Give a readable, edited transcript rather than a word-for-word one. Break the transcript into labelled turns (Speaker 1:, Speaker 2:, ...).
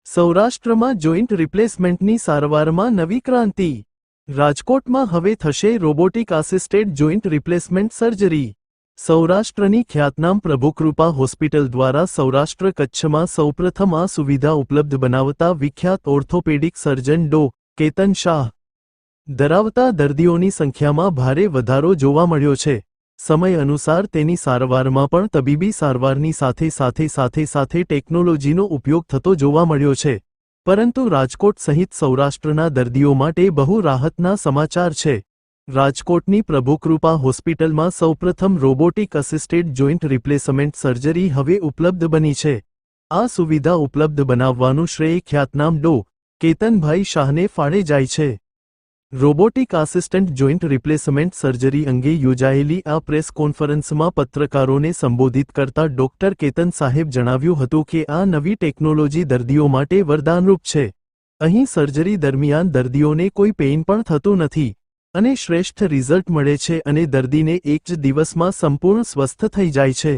Speaker 1: સૌરાષ્ટ્રમાં જોઇન્ટ રિપ્લેસમેન્ટની સારવારમાં નવી ક્રાંતિ। રાજકોટમાં હવે થશે robotic assisted joint replacement surgery. સૌરાષ્ટ્રની ખ્યાતનામ પ્રભુકૃપા હોસ્પિટલ દ્વારા સૌરાષ્ટ્ર કચ્છમાં સૌપ્રથમ આ સુવિધા ઉપલબ્ધ બનાવતા વિખ્યાત ઓર્થોપેડિક સર્જન ડો. કેતન શાહ ધરાવતા દર્દીઓની સંખ્યામાં ભારે વધારો જોવા મળ્યો છે। સમય અનુસાર તેની સારવારમાં પણ તબીબી સારવારની સાથે ટેકનોલોજીનો ઉપયોગ થતો જોવા મળ્યો છે। પરંતુ રાજકોટ સહિત સૌરાષ્ટ્રના દર્દીઓ માટે બહુ રાહતના સમાચાર છે। રાજકોટની પ્રભુકૃપા હોસ્પિટલમાં સૌપ્રથમ રોબોટિક અસિસ્ટેડ જોઇન્ટ રિપ્લેસમેન્ટ સર્જરી હવે ઉપલબ્ધ બની છે। આ સુવિધા ઉપલબ્ધ બનાવવાનું શ્રેય ખ્યાતનામ ડો. કેતનભાઈ શાહને ફાળે જાય છે। Robotic assistant joint replacement surgery અંગે યોજાયેલી આ પ્રેસ કોન્ફરન્સમાં પત્રકારોને સંબોધિત કરતા ડોક્ટર કેતન સાહેબ જણાવ્યું હતું કે આ નવી ટેકનોલોજી દર્દીઓ માટે વરદાનરૂપ છે। અહીં સર્જરી દરમિયાન દર્દીઓને કોઈ પેઇન પણ થતું નથી અને શ્રેષ્ઠ રિઝલ્ટ મળે છે અને દર્દીને એક જ દિવસમાં સંપૂર્ણ સ્વસ્થ થઈ જાય છે।